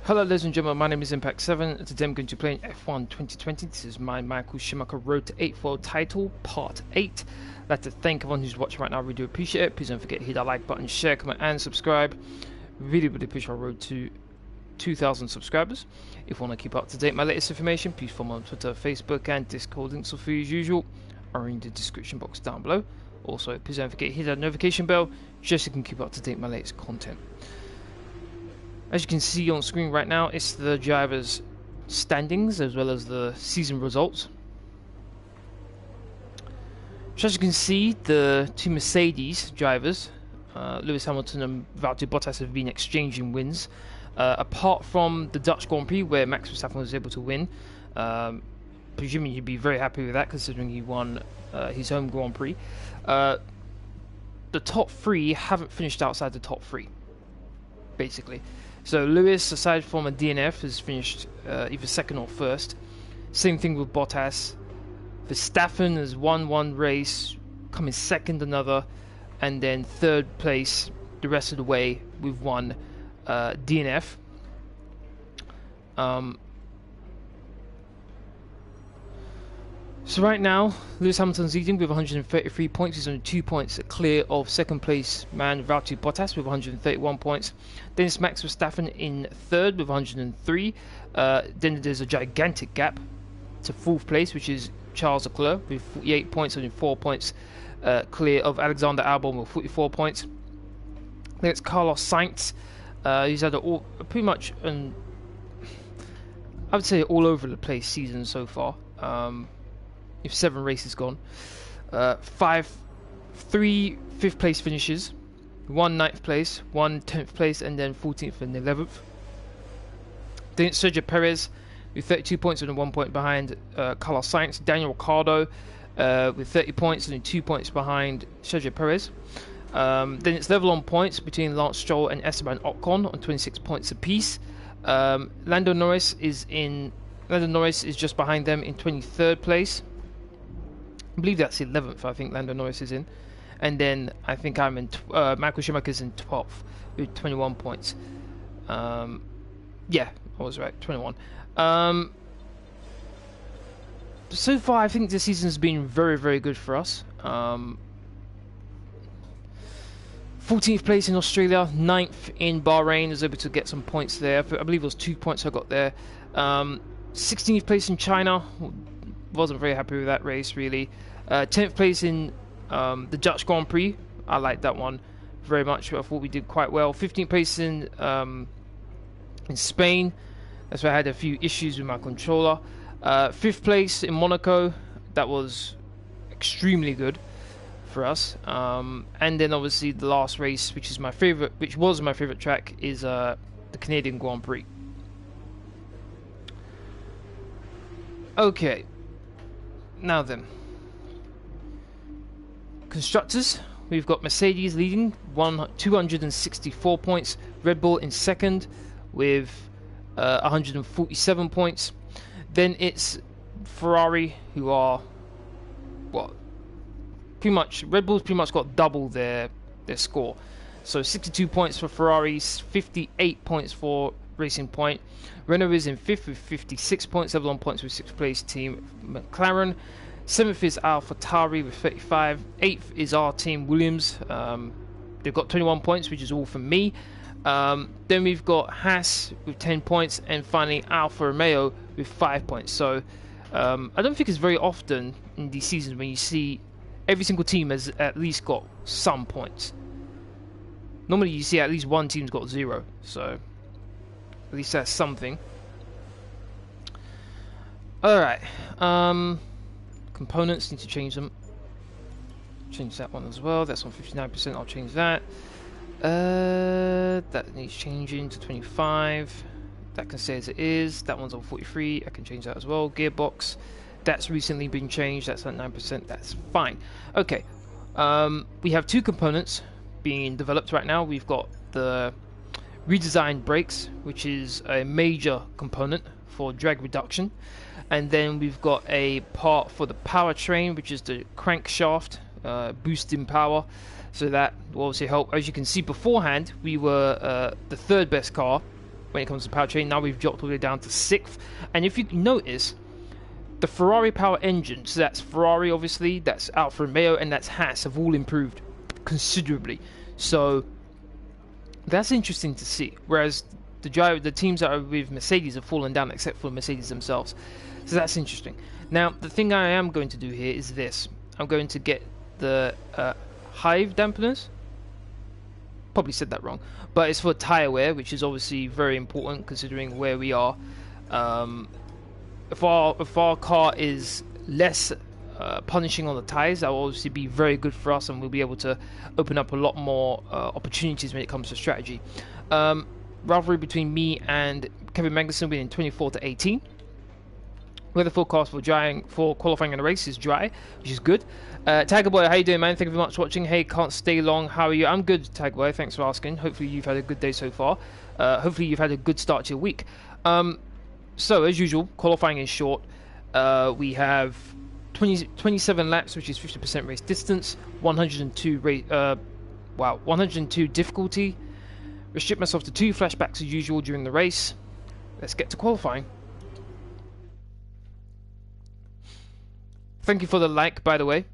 Hello ladies and gentlemen, my name is Impact7. Today I'm going to play in F1 2020. This is my Micheal Schumacher Road to 8th World title, part 8. I'd like to thank everyone who's watching right now, I really do appreciate it. Please don't forget to hit that like button, share, comment and subscribe. Really push our road to 2,000 subscribers. If you want to keep up to date my latest information, please follow me on Twitter, Facebook and Discord. Links are free as usual are in the description box down below. Also, please don't forget to hit that notification bell just so you can keep up to date my latest content. As you can see on screen right now, it's the drivers' standings as well as the season results. So as you can see, the two Mercedes drivers, Lewis Hamilton and Valtteri Bottas, have been exchanging wins. Apart from the Dutch Grand Prix, where Max Verstappen was able to win, presuming he'd be very happy with that, considering he won his home Grand Prix. The top three haven't finished outside the top three, basically. So Lewis, aside from a DNF, has finished either second or first. Same thing with Bottas. Verstappen has won one race, coming second another, and then third place the rest of the way with one DNF. So right now, Lewis Hamilton's leading with 133 points. He's only 2 points clear of second place man Valtteri Bottas with 131 points. Then it's Max Verstappen in third with 103. Then there's a gigantic gap to fourth place, which is Charles Leclerc with 48 points, only 4 points clear of Alexander Albon with 44 points. Then it's Carlos Sainz. He's had pretty much I would say all over the place season so far. If 7 races gone, 3 fifth place finishes, 1 9th place, 1 10th place, and then 14th and 11th. Then it's Sergio Perez with 32 points and 1 point behind Carlos Sainz. Daniel Ricciardo with 30 points and 2 points behind Sergio Perez. Then it's level on points between Lance Stroll and Esteban Ocon on 26 points apiece. Lando Norris is just behind them in 23rd place. I believe that's 11th. I think Lando Norris is in, and then I think I'm in. Micheal Schumacher is in 12th with 21 points. Yeah, I was right, 21. So far, I think this season has been very good for us. 14th place in Australia, 9th in Bahrain. I was able to get some points there. I believe it was 2 points I got there. 16th place in China. Wasn't very happy with that race really. 10th place in the Dutch Grand Prix. I liked that one very much. I thought we did quite well. 15th place in Spain. That's where I had a few issues with my controller. 5th place in Monaco. That was extremely good for us. And then obviously the last race, which was my favorite track, is the Canadian Grand Prix. Okay. Now then, constructors, we've got Mercedes leading 264 points, Red Bull in second with 147 points. Then it's Ferrari, who are Red Bull's pretty much got double their score, so 62 points for Ferrari, 58 points for Racing Point. Renault is in 5th with 56 points, level on points with 6th place team McLaren. 7th is AlphaTauri with 35. 8th is our team Williams. They've got 21 points, which is all from me. Then we've got Haas with 10 points, and finally Alfa Romeo with 5 points. So I don't think it's very often in these seasons when you see every single team has at least got some points. Normally you see at least one team's got 0, so at least that's something. Alright, components, need to change them. Change that one as well. That's on 59%, I'll change that. That needs changing to 25. That can stay as it is. That one's on 43, I can change that as well. Gearbox, that's recently been changed, that's at 9%, that's fine. Okay, we have 2 components being developed right now. We've got the redesigned brakes, which is a major component for drag reduction, and then we've got a part for the powertrain, which is the crankshaft, boosting power, so that will obviously help. As you can see beforehand, we were the 3rd best car when it comes to powertrain. Now we've dropped all the way down to 6th. And if you notice, the Ferrari power engine, so that's Ferrari obviously, that's Alfa Romeo, and that's Haas, have all improved considerably. So that's interesting to see. Whereas the teams that are with Mercedes have fallen down, except for Mercedes themselves. So that's interesting. Now, the thing I am going to do here is this. I'm going to get the Hive dampeners. Probably said that wrong. But it's for tyre wear, which is obviously very important considering where we are. If our car is less punishing on the tyres, that will obviously be very good for us, and we'll be able to open up a lot more opportunities when it comes to strategy. Rivalry between me and Kevin Magnussen being 24 to 18. Weather forecast for qualifying in the race is dry, which is good. Tiger Boy, how you doing, man? Thank you very much for watching. Hey, can't stay long. How are you? I'm good, Tiger Boy. Thanks for asking. Hopefully you've had a good day so far. Hopefully you've had a good start to your week. So, as usual, qualifying is short. We have 27 laps, which is 50% race distance, 102 difficulty. Restrict myself to 2 flashbacks as usual during the race. Let's get to qualifying. Thank you for the like, by the way.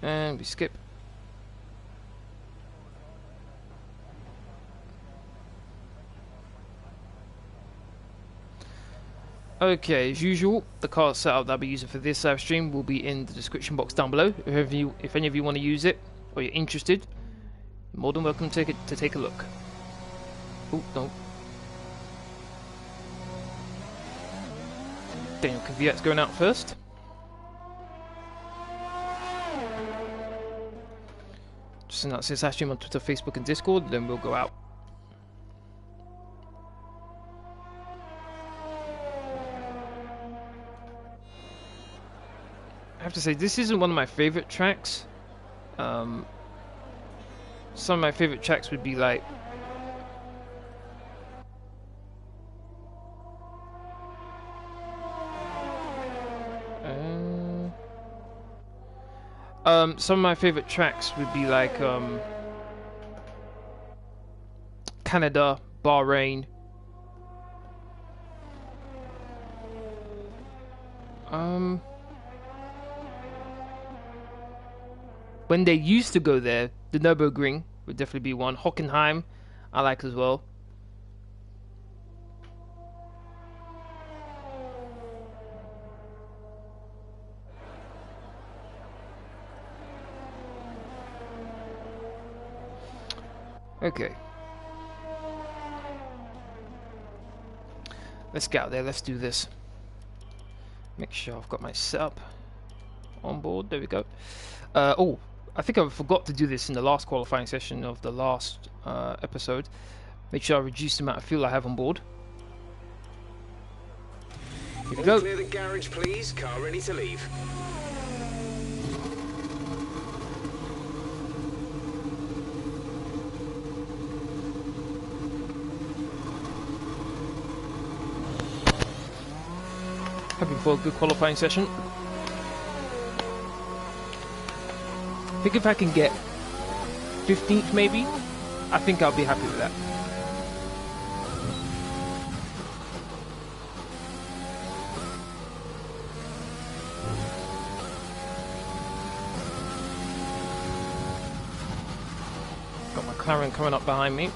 And we skip. Okay, as usual, the car setup that I'll be using for this live stream will be in the description box down below. If any of you want to use it, or you're interested, you're more than welcome to take a look. Oh, no. Daniel Kvyat's going out first. Just announce this live stream on Twitter, Facebook and Discord, then we'll go out. I have to say, this isn't one of my favorite tracks. Some of my favorite tracks would be like some of my favorite tracks would be like Canada, Bahrain. When they used to go there, the Nürburgring would definitely be one. Hockenheim, I like as well. Okay. Let's get out there, let's do this. Make sure I've got my setup on board, there we go. Oh, I think I forgot to do this in the last qualifying session of the last episode. Make sure I reduce the amount of fuel I have on board. Here we go. Clear the garage, please. Car ready to leave. Hoping for a good qualifying session. I think if I can get 15th maybe, I think I'll be happy with that. Got my McLaren coming up behind me.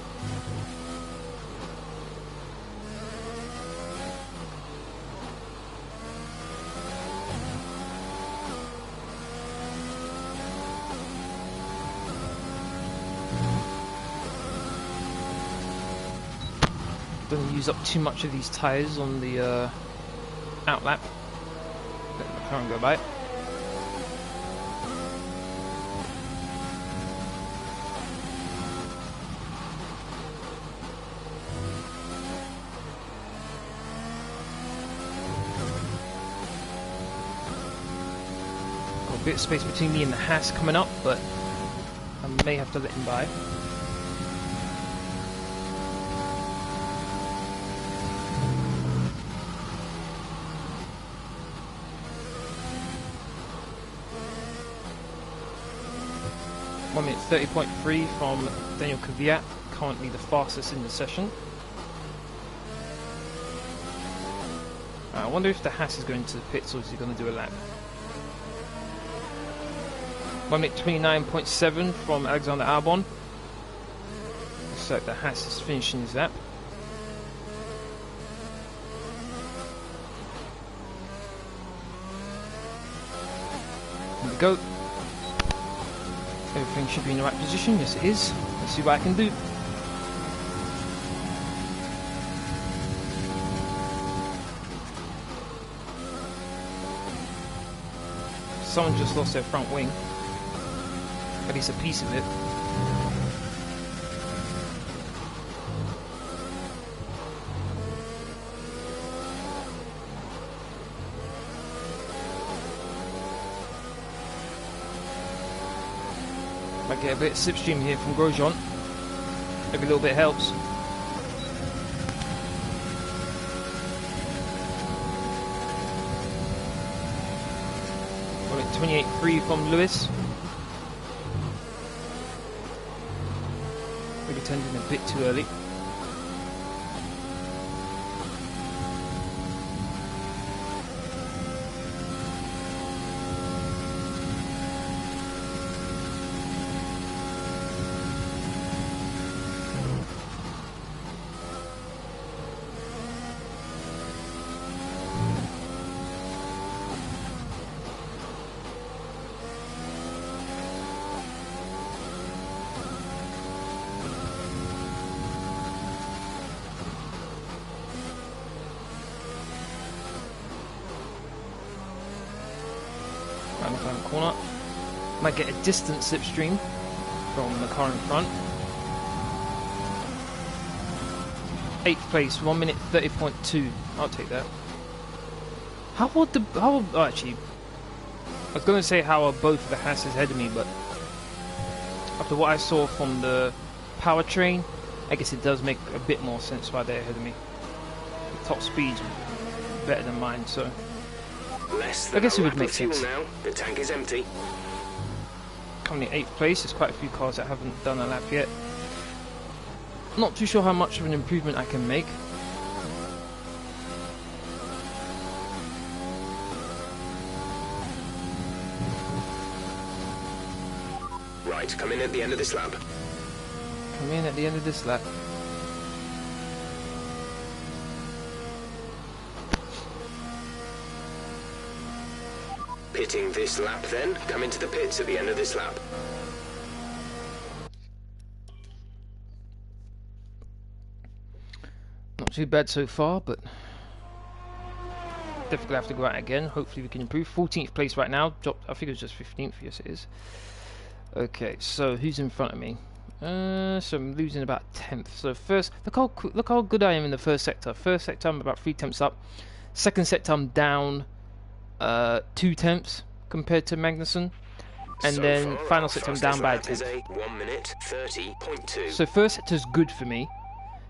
Don't use up too much of these tyres on the outlap. Let the McLaren go by. Got a bit of space between me and the Haas coming up, but I may have to let him by. 1 minute 30.3 from Daniel Kvyat, currently the fastest in the session. I wonder if the Haas is going to the pits or is he going to do a lap. 1 minute 29.7 from Alexander Albon. Looks like the Haas is finishing his lap. Here we go. Everything should be in the right position. Yes, it is. Let's see what I can do. Someone just lost their front wing. At least a piece of it. Might get a bit of slipstream here from Grosjean. Every little bit helps. We're at 28.3 from Lewis. Really turned in a bit too early. Corner. Might get a distant slipstream from the car in front. 8th place, 1 minute 30.2. I'll take that. Actually, I was going to say how are both of the Haas ahead of me, but after what I saw from the powertrain, I guess it does make a bit more sense why they're ahead of me. The top speed's better than mine, so I guess it would make sense. Now. The tank is empty. Currently 8th place. There's quite a few cars that haven't done a lap yet. Not too sure how much of an improvement I can make. Right, come in at the end of this lap. Come in at the end of this lap. Pitting this lap then, come into the pits at the end of this lap. Not too bad so far, but definitely have to go out again. Hopefully we can improve. 14th place right now. Dropped, I think it was just 15th. Yes, it is. Okay, so who's in front of me? So I'm losing about 10th. So first, look how good I am in the first sector. First sector I'm about 3 tenths up. Second sector I'm down 2 tenths compared to Magnussen, and so then final sector I'm down by a tenth. 1 minute 30.2. So first sector is good for me.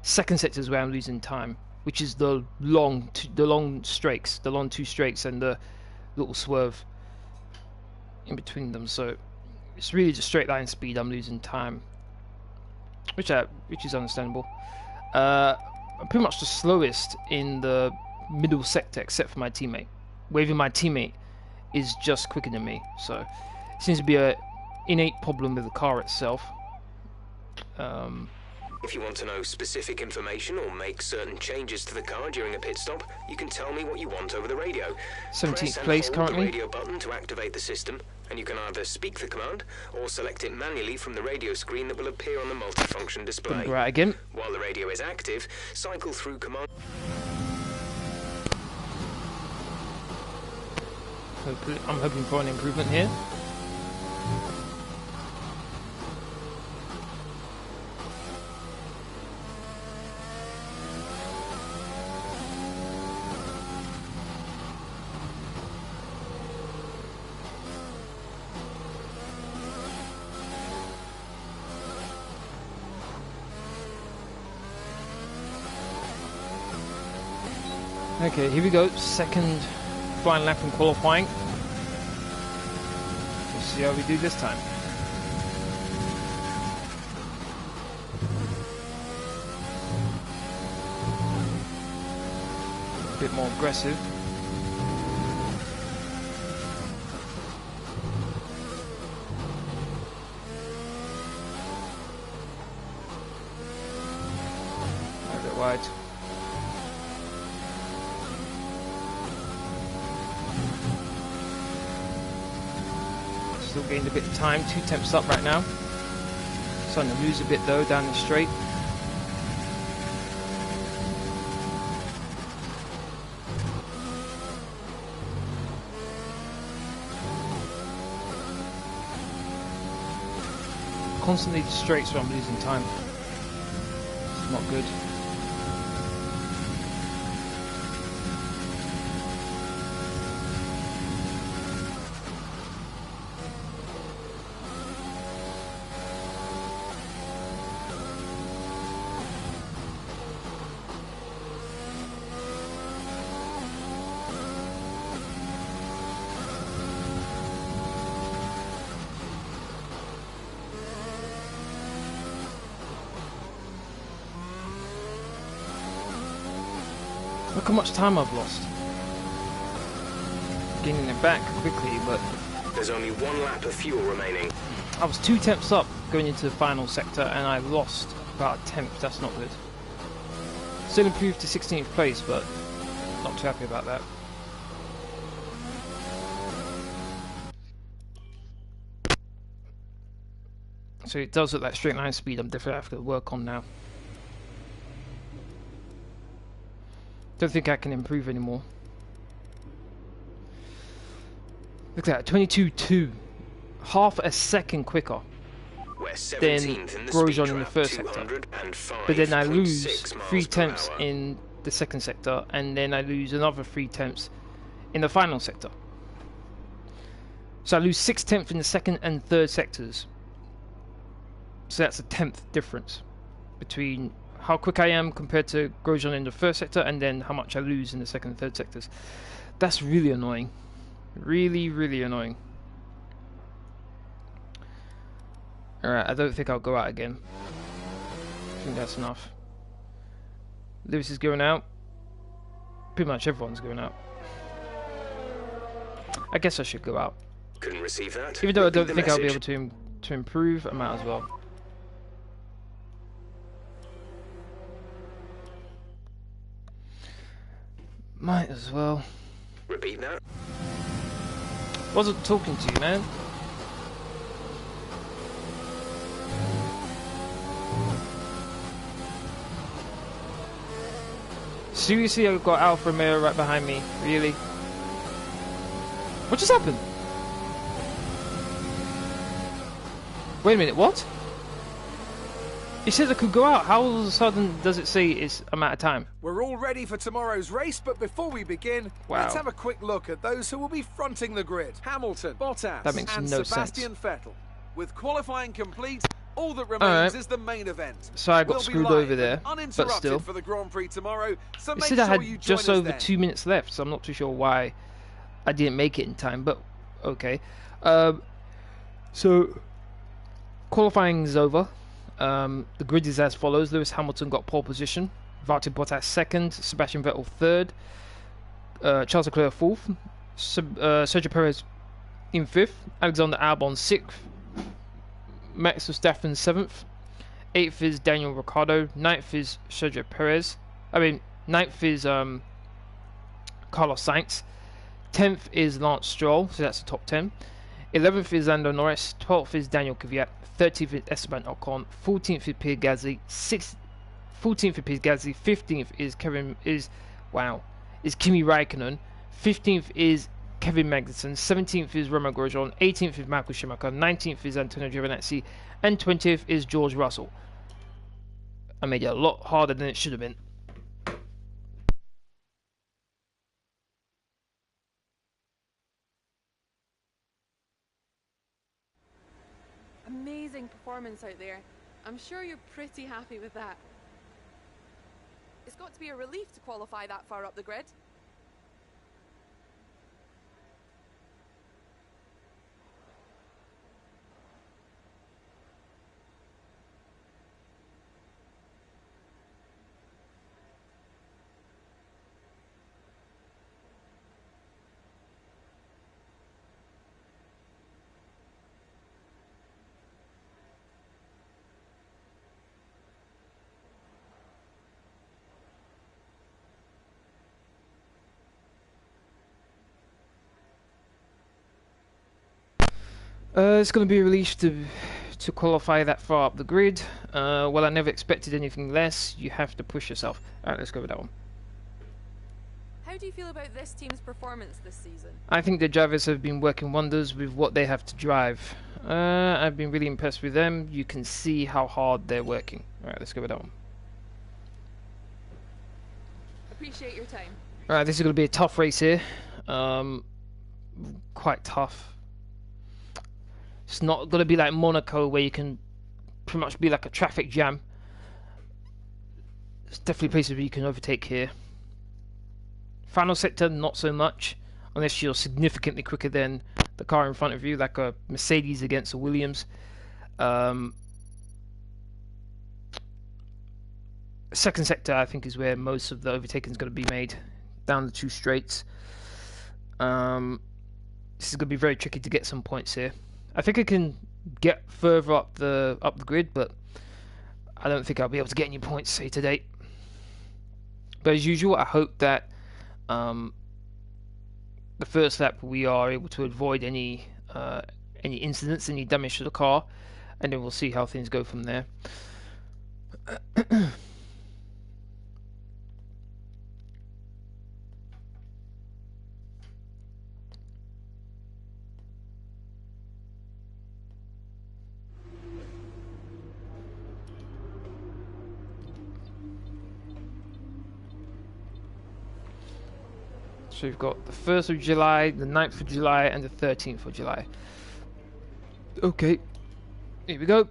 Second sector is where I'm losing time, which is the long 2 straights, and the little swerve in between them. So it's really just straight line speed I'm losing time, which is understandable. I'm pretty much the slowest in the middle sector except for my teammate. Where even my teammate is just quicker than me, so it seems to be a innate problem with the car itself. If you want to know specific information or make certain changes to the car during a pit stop, you can tell me what you want over the radio. 17th place currently. Press the radio button to activate the system, and you can either speak the command or select it manually from the radio screen that will appear on the multifunction display. Right again. While the radio is active, cycle through command. I'm hoping for an improvement here. Okay, here we go. Second flying lap in qualifying. We'll see how we do this time. bit more aggressive. A bit wide. Still gained a bit of time, 2 temps up right now. Starting to lose a bit though down the straight. Constantly the straights where I'm losing time. It's not good. Look how much time I've lost. Getting it back quickly, but There's only 1 lap of fuel remaining. I was 2 temps up going into the final sector and I lost about a tenth. That's not good. Still improved to 16th place, but not too happy about that. So it does look like straight line speed I'm definitely have to work on now. Don't think I can improve anymore. Look at that, 22.2. Half a second quicker We're than 17th in the Grosjean speed in the trap, first sector. But then I lose 3 temps in the second sector, and then I lose another 3 temps in the final sector. So I lose 6 tenths in the second and third sectors. So that's a 10th difference between how quick I am compared to Grosjean in the first sector, and then how much I lose in the second and third sectors. That's really annoying. Really, really annoying. Alright, I don't think I'll go out again. I think that's enough. Lewis is going out. Pretty much everyone's going out. I guess I should go out. Couldn't receive that. Even though I don't Repeat think the I'll be message. able to improve, I might as well. Might as well. Repeat that. Wasn't talking to you, man. Seriously, I've got Alfa Romeo right behind me. Really? What just happened? Wait a minute, what? It says I could go out. How all of a sudden does it say I'm out of time? We're all ready for tomorrow's race, but before we begin, let's have a quick look at those who will be fronting the grid. Hamilton, Bottas, That makes and no Sebastian sense. Vettel. With qualifying complete, all that remains is the main event. So I got We'll be screwed live over there, and but uninterrupted still. for the Grand Prix tomorrow, so It make said I sure you had join just us over then. 2 minutes left, so I'm not too sure why I didn't make it in time, but okay. So qualifying is over. The grid is as follows. Lewis Hamilton got pole position, Valtteri Bottas second, Sebastian Vettel third, Charles Leclerc fourth, Sergio Perez in fifth, Alexander Albon sixth, Max Verstappen seventh, eighth is Daniel Ricciardo, ninth is Sergio Perez. Ninth is Carlos Sainz, 10th is Lance Stroll, so that's the top 10. 11th is Lando Norris, 12th is Daniel Kvyat, 13th is Esteban Ocon, 14th is Pierre Gasly, 14th is Pierre Gasly, 15th is Kimi Raikkonen, 15th is Kevin Magnussen, 17th is Romain Grosjean, 18th is Micheal Schumacher, 19th is Antonio Giovinazzi, and 20th is George Russell. I made it a lot harder than it should have been. Amazing performance out there. I'm sure you're pretty happy with that. It's got to be a relief to qualify that far up the grid. It's going to be released to qualify that far up the grid. Well, I never expected anything less. You have to push yourself. Alright, let's go with that one. How do you feel about this team's performance this season? I think the drivers have been working wonders with what they have to drive. I've been really impressed with them. You can see how hard they're working. Alright, let's go with that one. Appreciate your time. Alright, this is going to be a tough race here. Quite tough. It's not going to be like Monaco where you can pretty much be like a traffic jam. There's definitely places where you can overtake here. Final sector, not so much, unless you're significantly quicker than the car in front of you, like a Mercedes against a Williams. Second sector, I think, is where most of the overtaking is going to be made, down the two straights. This is going to be very tricky to get some points here. I think I can get further up the grid, but I don't think I'll be able to get any points here today. But as usual, I hope that the first lap we are able to avoid any incidents, any damage to the car, and then we'll see how things go from there. So we've got the 1st of July, the 9th of July, and the 13th of July. Okay, here we go.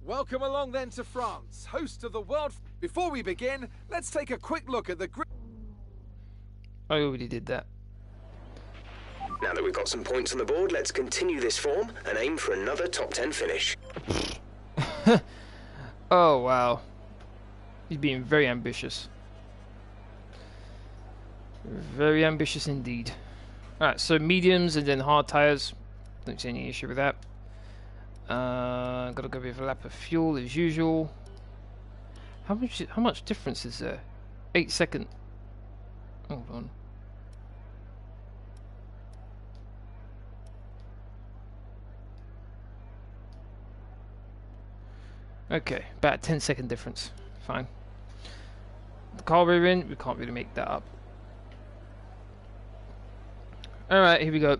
Welcome along then to France, host of the world. Before we begin, let's take a quick look at the grid. I already did that. Now that we've got some points on the board, let's continue this form and aim for another top 10 finish. Oh, wow. He's being very ambitious. Very ambitious indeed. Alright, so mediums and then hard tyres. Don't see any issue with that. Gotta go with a lap of fuel as usual. How much difference is there? 8 seconds. Hold on. Okay, about a 10-second difference. Fine. The car we're in, we can't really make that up. Alright, here we go.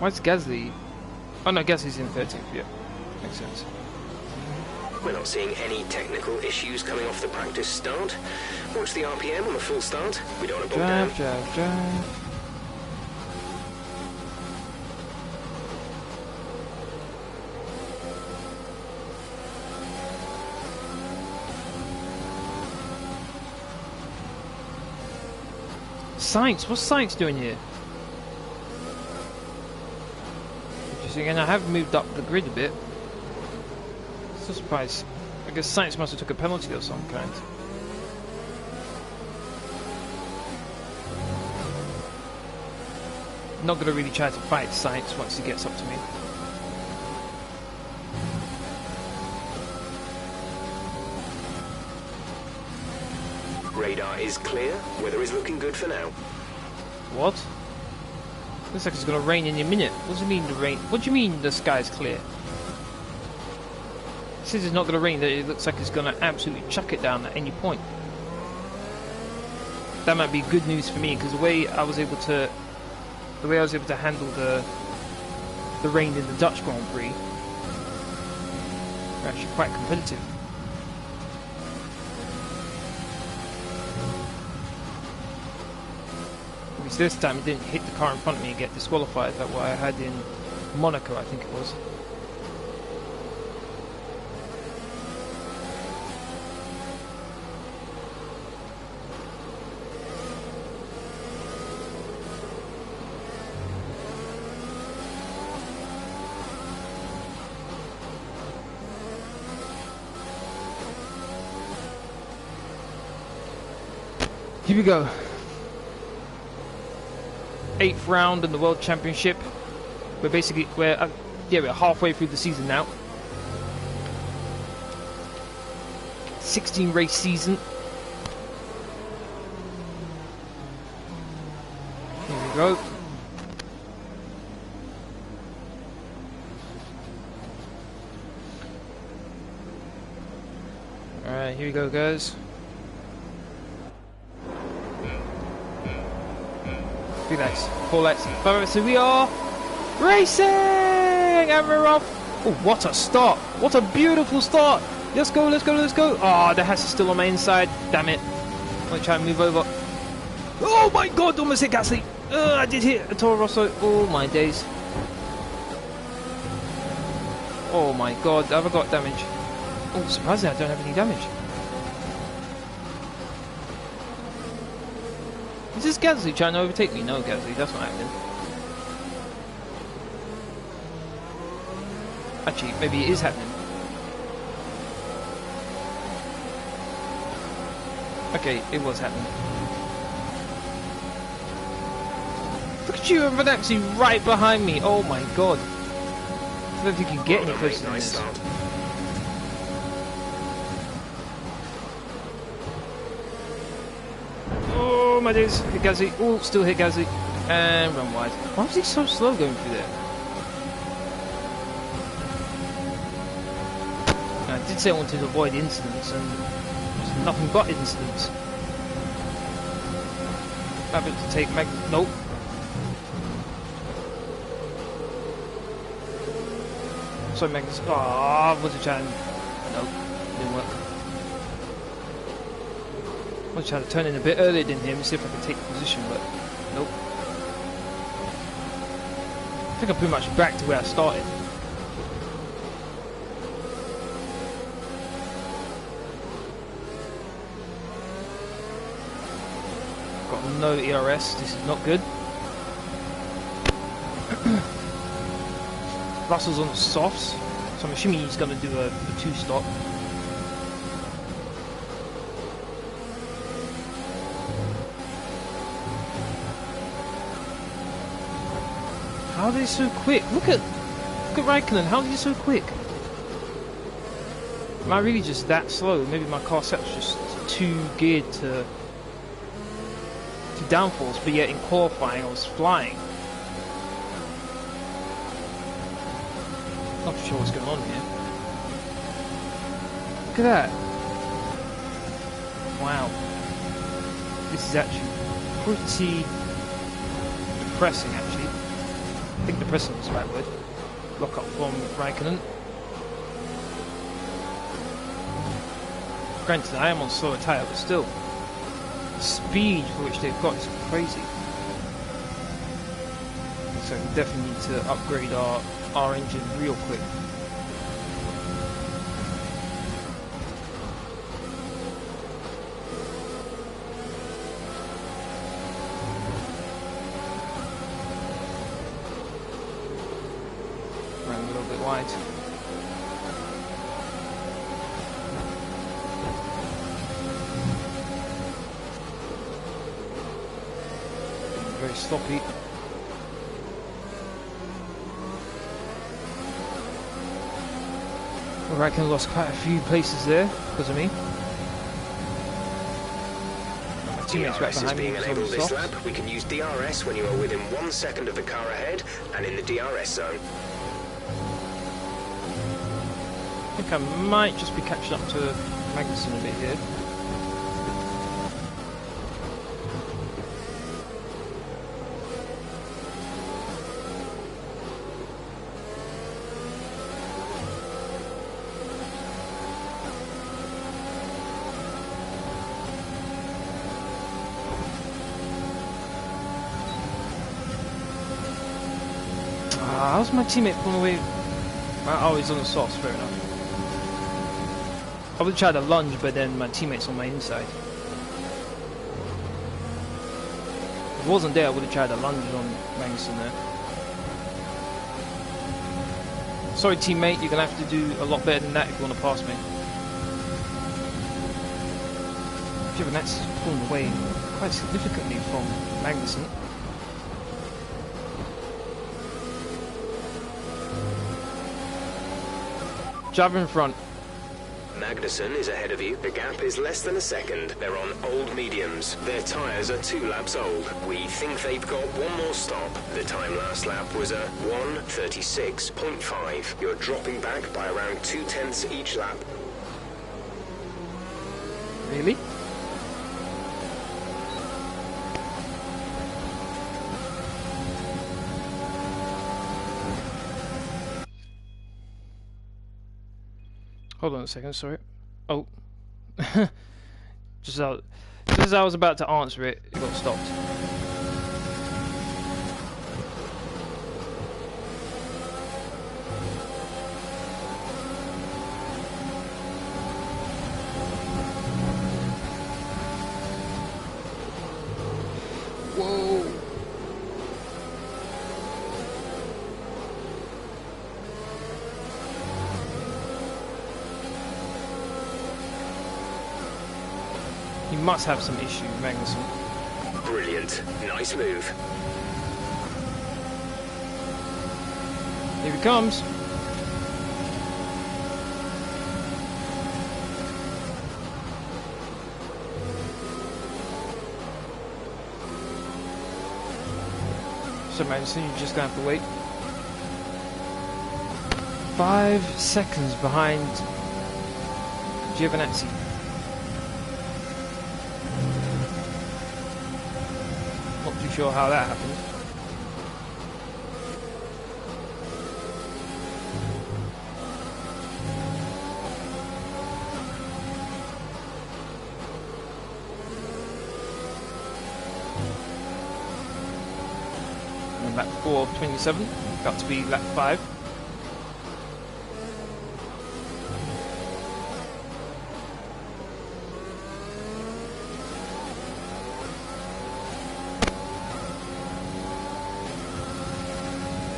Why's Gasly? Oh no, Gasly's in 13th, yeah. Makes sense. We're not seeing any technical issues coming off the practice start. Watch the RPM on the full start. We don't want to bog down. Drive. Science? What's Science doing here? Interesting, and I have moved up the grid a bit. So surprised. I guess Science must have took a penalty of some kind. Not going to really try to fight Science once he gets up to me. Radar is clear. Weather is looking good for now. What? Looks like it's going to rain any minute. What does it mean the rain? What do you mean the sky's clear? It says it's not going to rain, that it looks like it's going to absolutely chuck it down at any point. That might be good news for me, because the way I was able to handle the rain in the Dutch Grand Prix, are actually quite competitive. Because this time it didn't hit the car in front of me and get disqualified, like what I had in Monaco, I think it was. Here we go. 8th round in the World Championship. We're halfway through the season now. 16 race season. Here we go. Alright, here we go, guys. 3 laps, 4 laps, 5 laps, so we are racing! And we're off! Oh, what a start! What a beautiful start! Let's go, let's go, let's go! Oh, the Haas is still on my inside. Damn it. I'm gonna try and move over. Oh my god, almost hit Gasly! I did hit a Toro Rosso. Oh my days. Oh my god, have I got damage? Oh, surprisingly, I don't have any damage. Is this Gasly trying to overtake me? No, Gasly, that's not happening. Actually, maybe it is happening. Okay, it was happening. Look at you, everyone actually right behind me. Oh my god. I don't think you can get any closer than this. Oh my days, hit Gasly. Oh, still hit Gasly. And run wide. Why was he so slow going through there? I did say I wanted to avoid incidents, and there's nothing but incidents. Happy to take nope. Sorry, Magnus. Ah, was a challenge. Nope, didn't work. I was trying to turn in a bit earlier than him, see if I could take the position, but nope. I think I'm pretty much back to where I started. Got no ERS, this is not good. Russell's on the softs, so I'm assuming he's going to do a 2-stop. How are they so quick? Look at Raikkonen, how are they so quick? Am I really just that slow? Maybe my car set's just too geared to downforce, but yet in qualifying I was flying. Not sure what's going on here. Look at that. Wow. This is actually pretty depressing, actually. I think depressing was the right word. Lock up from Raikkonen. Granted, I am on slower tyre, but still. The speed for which they've got is crazy. So we definitely need to upgrade our engine real quick. Ran a little bit wide. Very sloppy. I reckon I lost quite a few places there because of me. My teammates right behind me. Enabled this lap, we can use DRS when you are within 1 second of the car ahead and in the DRS zone. I think I might just be catching up to Magnussen a bit here. How's my teammate pulling away? Oh, he's on the softs, fair enough. I would have tried a lunge, but then my teammate's on my inside. If it wasn't there, I would have tried a lunge on Magnussen there. Sorry teammate, you're going to have to do a lot better than that if you want to pass me. Giovinazzi's pulling away quite significantly from Magnussen. Driver in front. Magnussen is ahead of you. The gap is less than a second. They're on old mediums. Their tyres are 2 laps old. We think they've got one more stop. The time last lap was a 1:36.5. You're dropping back by around 0.2 each lap. Really? Hold on a second, sorry. Oh. just as I was about to answer it, it got stopped. Whoa. He must have some issue, Magnussen. Brilliant. Nice move. Here he comes. So Magnussen, you're just gonna have to wait. 5 seconds behind Giovinazzi. Not too sure how that happened. And lap 4 of 27, got to be lap 5.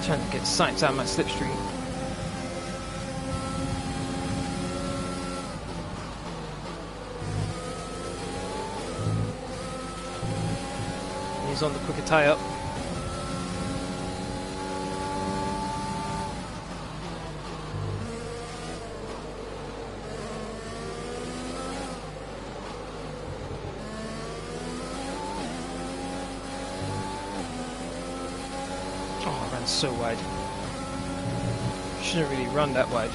Trying to get sights out of my slipstream. He's on the quicker tyre. So wide. Shouldn't really run that wide.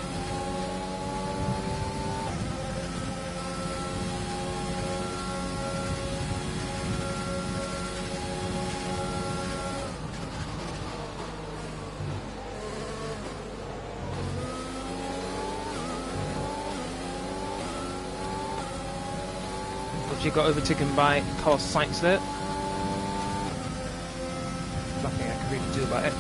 But you got overtaken by Carlos Sainz there. Nothing I can really do about it.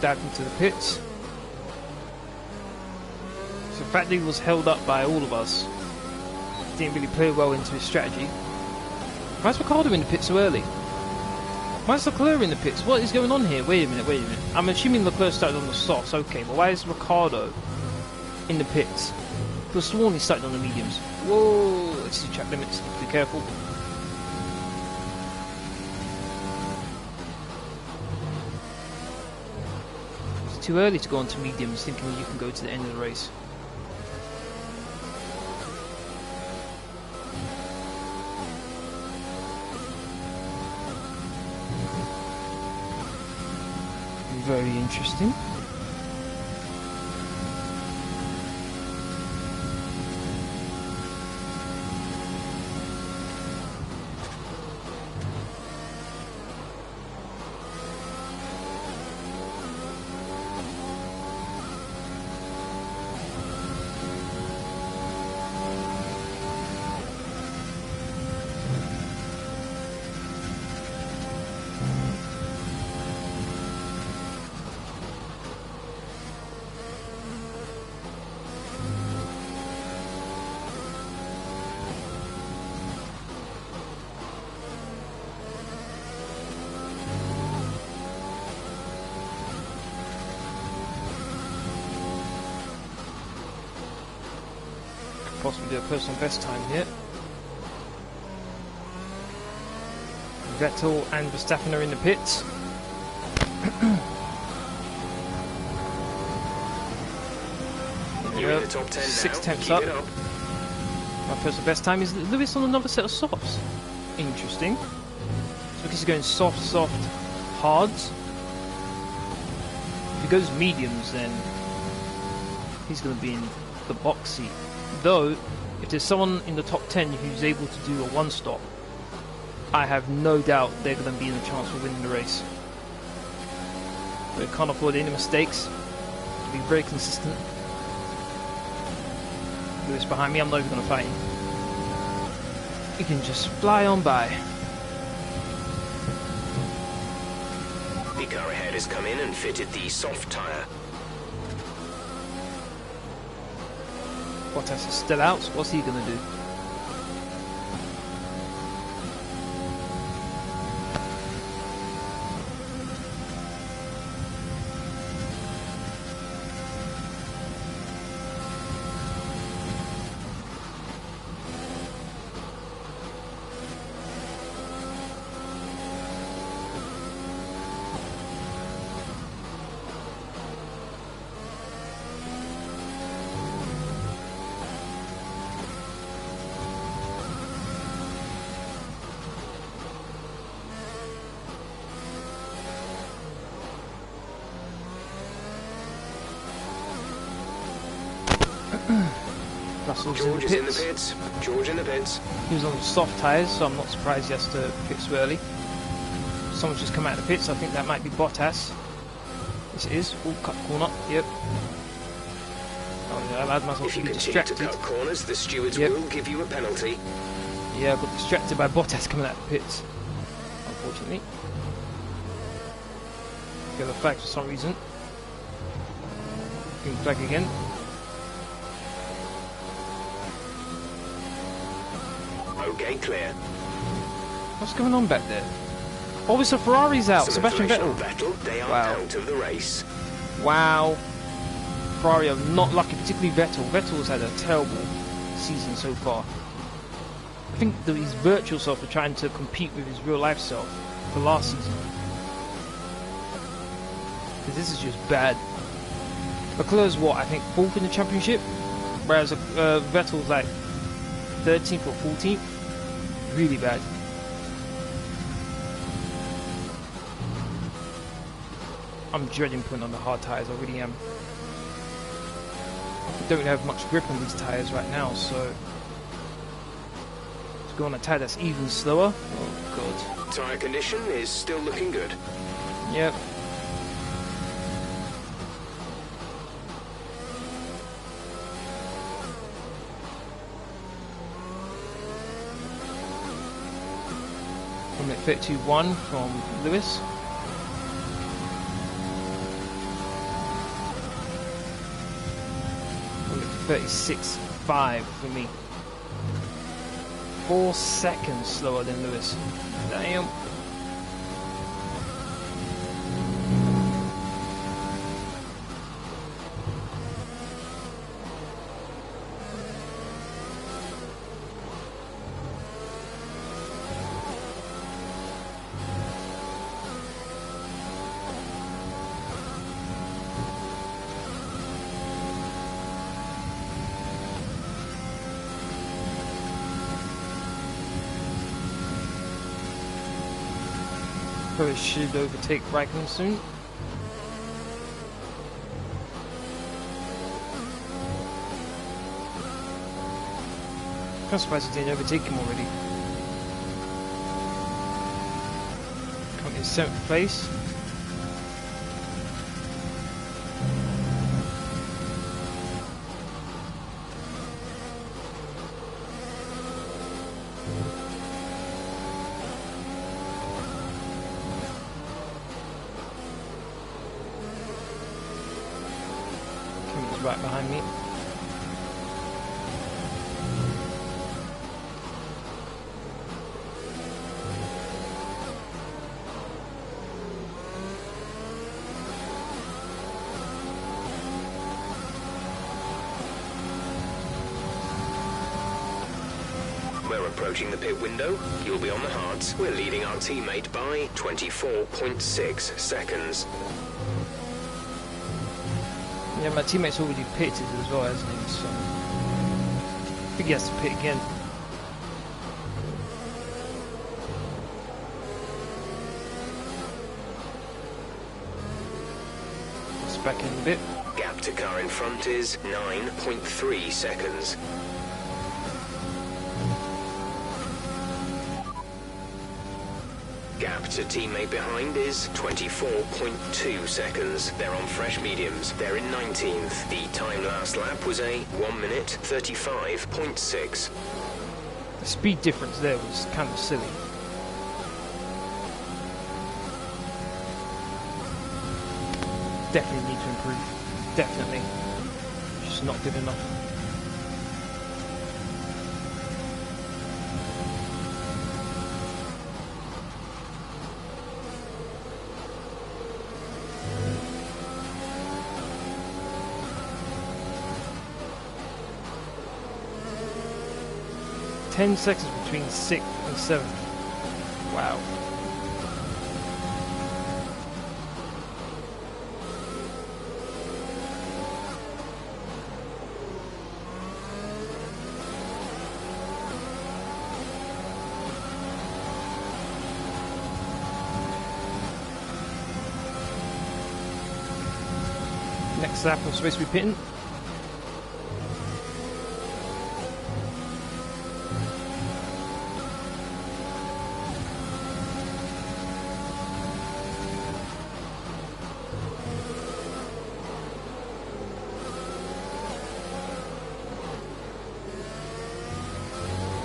Back into the pits. So the fact that he was held up by all of us didn't really play well into his strategy. Why is Ricciardo in the pits so early? Why is Leclerc in the pits? What is going on here? Wait a minute. I'm assuming Leclerc started on the softs, okay, but why is Ricciardo in the pits? I was sworn he started on the mediums. Whoa, this is track limits, be careful. Too early to go on to mediums, thinking you can go to the end of the race. Very interesting. possibly do a personal best time here. Vettel and Verstappen are in the pits. You're in the top 10 6 now. tenths Keep up. it up. My personal best time is Lewis on another set of softs. Interesting. So he's going soft, soft, hards. If he goes mediums, then he's going to be in the box seat. Though, if there's someone in the top 10 who's able to do a one-stop, I have no doubt they're going to be in a chance of winning the race. But can't afford any mistakes. Be very consistent. Lewis behind me, I'm not even going to fight him. He can just fly on by. The car ahead has come in and fitted the soft tyre. Bottas is still out, so what's he going to do? George is in the pits. George in the pits. He was on soft tyres, so I'm not surprised he has to pit so early. Someone's just come out of the pits. I think that might be Bottas. Yes, it is. Oh, cut the corner. Yep. Oh, yeah, I allowed myself if to you be continue distracted. to cut corners, the stewards will give you a penalty. Yeah, I got distracted by Bottas coming out of the pits. Unfortunately. Get the flag for some reason. Green flag again. Okay, clear. What's going on back there? Oh, so Ferrari's out. Some Sebastian Vettel. Vettel. They are out of the race. Wow. Ferrari are not lucky, particularly Vettel. Vettel's had a terrible season so far. I think that his virtual self are trying to compete with his real life self for last season. Because this is just bad. Leclerc's what, I think 4th in the championship? Whereas Vettel's like 13th or 14th. Really bad. I'm dreading putting on the hard tyres, I really am. I don't have much grip on these tyres right now, so let's go on a tyre that's even slower. Oh god. Tyre condition is still looking good. Yep. From at 32.1 from Lewis. From at 36.5 for me. 4 seconds slower than Lewis. Damn. Probably should overtake Raikkonen soon. I'm surprised he didn't overtake him already. Coming in 7th place. Right behind me. approaching the pit window. You'll be on the hards. We're leading our teammate by 24.6 seconds. Yeah, my teammate's already pitted as well, hasn't he? So I think he has to pit again. Let's back in a bit. Gap to car in front is 9.3 seconds. Gap to teammate behind is 24.2 seconds. They're on fresh mediums. They're in 19th. The time last lap was a 1 minute 35.6. The speed difference there was kind of silly. Definitely need to improve. Definitely. Just not good enough. Ten seconds between 6th and 7th. Wow. Next lap I'm supposed to be pitting.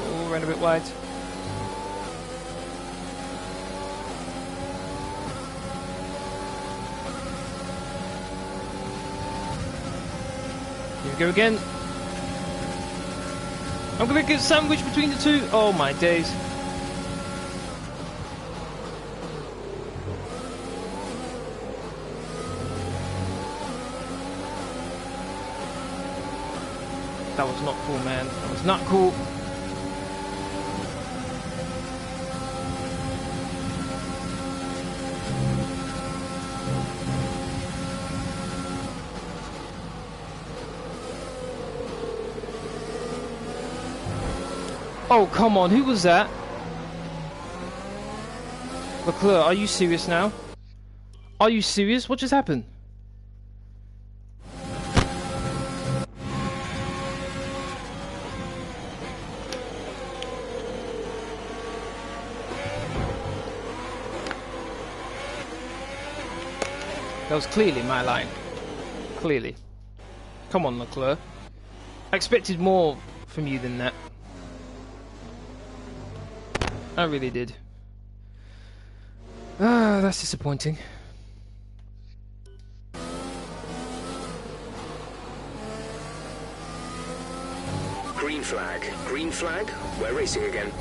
Oh, ran a bit wide. Go again. I'm gonna get sandwiched between the two. Oh my days. That was not cool, man. That was not cool. Oh, come on, who was that? Leclerc, are you serious now? Are you serious? What just happened? That was clearly my line. Clearly. Come on, Leclerc. I expected more from you than that. I really did. Ah, that's disappointing. Green flag. Green flag. We're racing again.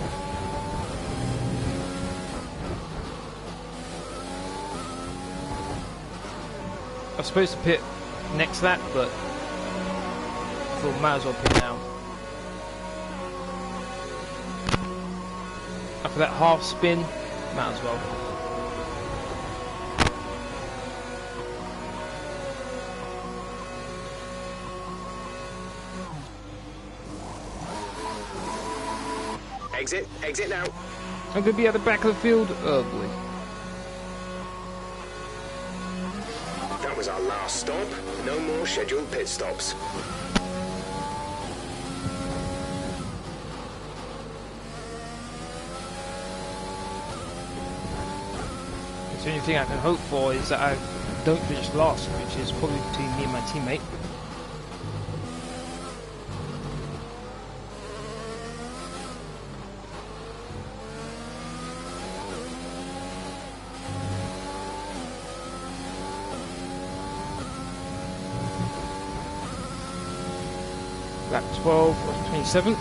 I was supposed to pit next lap, but I thought might as well pit now. After that half spin, might as well. Exit, exit now. I'm gonna be at the back of the field. Oh boy. That was our last stop. No more scheduled pit stops. The only thing I can hope for is that I don't finish last, which is probably between me and my teammate. Lap 12 or 27.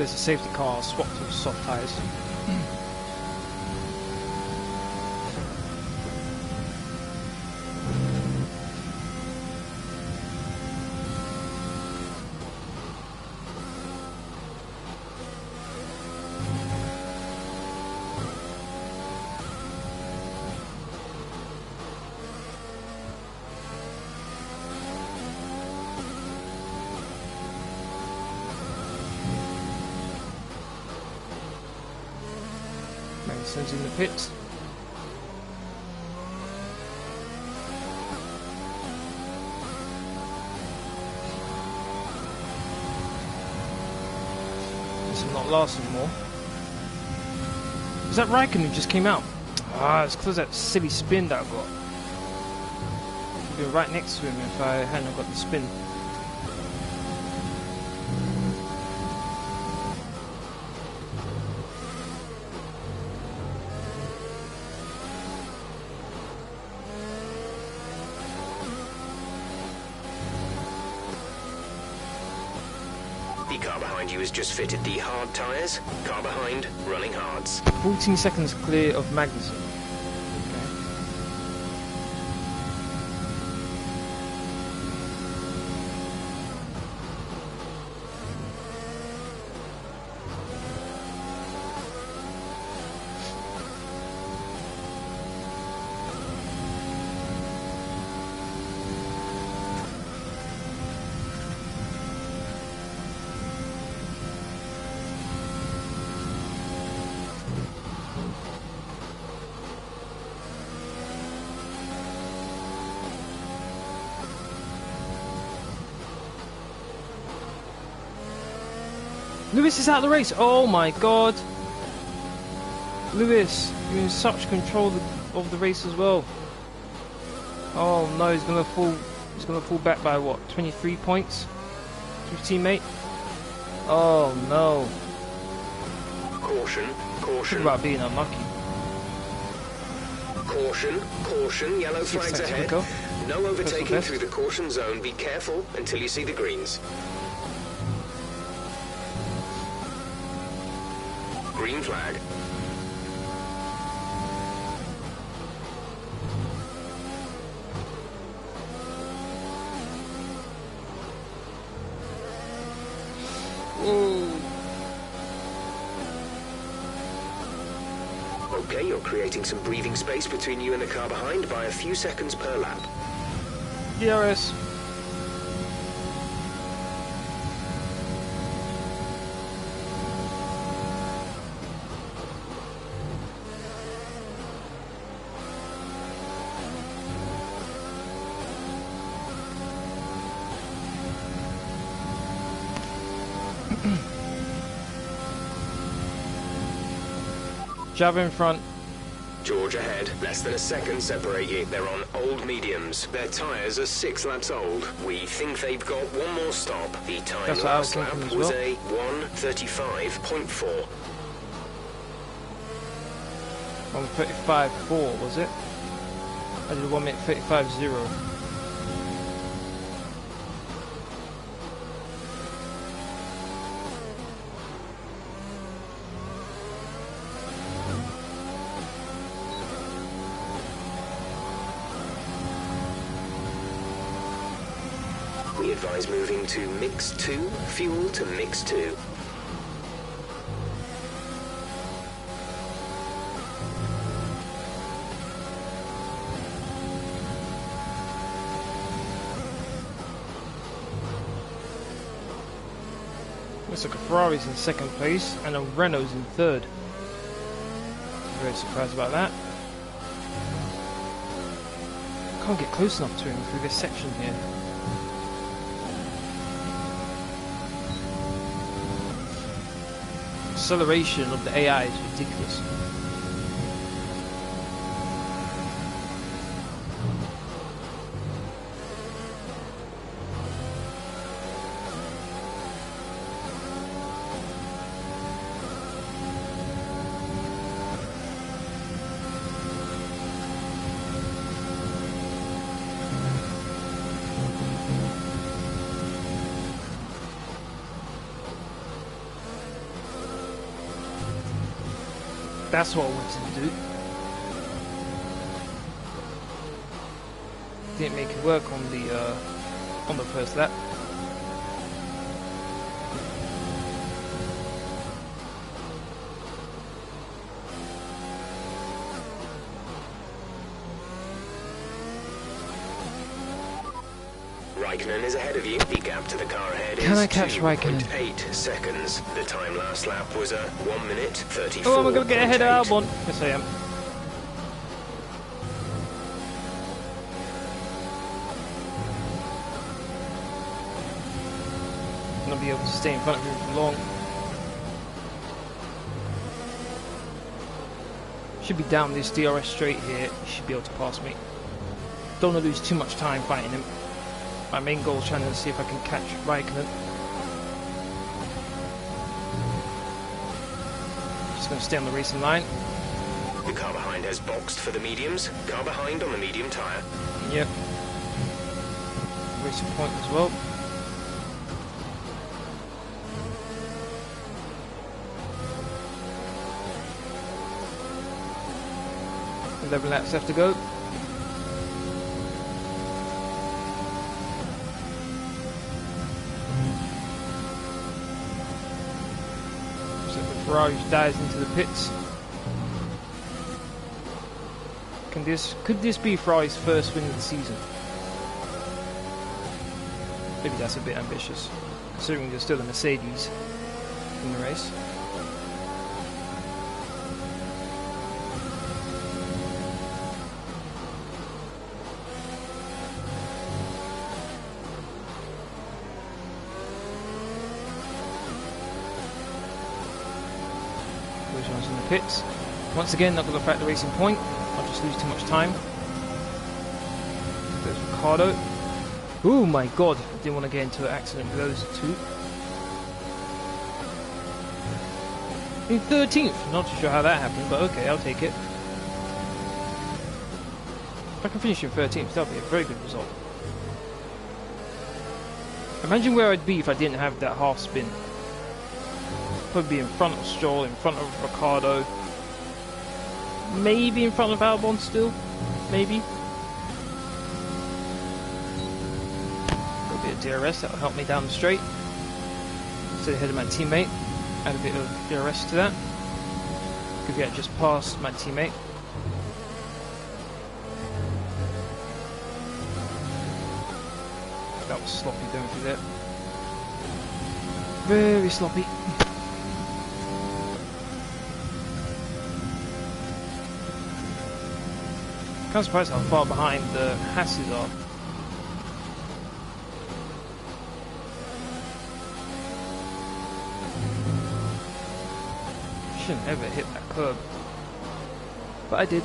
there's a safety car, I'll swap to soft tyres. Madison's in the pits. This will not last anymore. Is that Raikkonen who just came out? Ah, it's because of that silly spin that I got. I'd be right next to him if I hadn't got the spin. The car behind you has just fitted the hard tyres. Car behind, running hards. 14 seconds clear of Magnussen. Lewis is out of the race. Oh my god. Lewis, you're in such control of the race as well. Oh no, he's gonna fall back by what, 23 points to his teammate? Oh no. Caution, caution. Talk about being unlucky. Caution, caution, yellow flags ahead. No overtaking through the caution zone. Be careful until you see the greens. Green flag. Ooh. Okay, you're creating some breathing space between you and the car behind by a few seconds per lap. DRS. Java in front. George ahead. Less than a second separate you. They're on old mediums. Their tyres are 6 laps old. We think they've got one more stop. The time last lap was a 1:35.4. 1:35.4 was it? I did 1:35.0. We advise moving to mix 2, fuel to mix 2. Looks like a Ferrari's in second place and a Renault's in third. Very surprised about that. Can't get close enough to him through this section here. Acceleration of the AI is ridiculous. That's what I wanted to do. Didn't make it work on the first lap. Raikkonen is ahead of you. The gap to the car ahead is 2.8 seconds. The time last lap was 1 minute 34. Oh, am I going to get ahead of Albon? Yes, I am. I'm not be able to stay in front of him for long. Should be down this DRS straight here. He should be able to pass me. Don't want to lose too much time fighting him. My main goal is trying to see if I can catch Raikkonen. Just going to stay on the racing line. The car behind has boxed for the mediums. Car behind on the medium tyre. Yep. Racing point as well. Eleven laps left to go. Ferrari dives into the pits. Could this be Ferrari's first win of the season? Maybe that's a bit ambitious, considering there's still a Mercedes in the race. In the pits. Once again, not going to affect the racing point. I'll just lose too much time. There's Ricardo. Oh my god, I didn't want to get into an accident with those two. In 13th, not too sure how that happened, but okay, I'll take it. If I can finish in 13th, that'll be a very good result. Imagine where I'd be if I didn't have that half spin. Probably be in front of Stroll, in front of Ricardo, maybe in front of Albon still, maybe. A bit of DRS, that'll help me down the straight. Stay ahead of my teammate, add a bit of DRS to that. Could get just past my teammate. That was sloppy going through there. Very sloppy. I'm kind of surprised how far behind the Hasses are. Shouldn't ever hit that curb, but I did.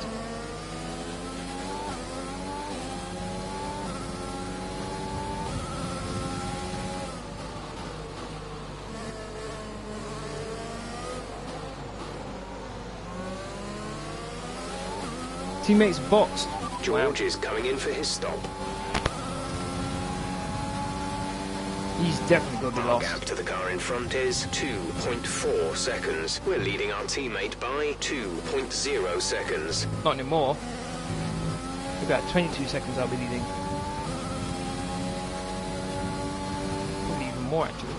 Teammates boxed. George is coming in for his stop. He's definitely going to be lost. Our gap to the car in front is 2.4 seconds. We're leading our teammate by 2.0 seconds. Not anymore. About 22 seconds I'll be leading. Probably even more actually.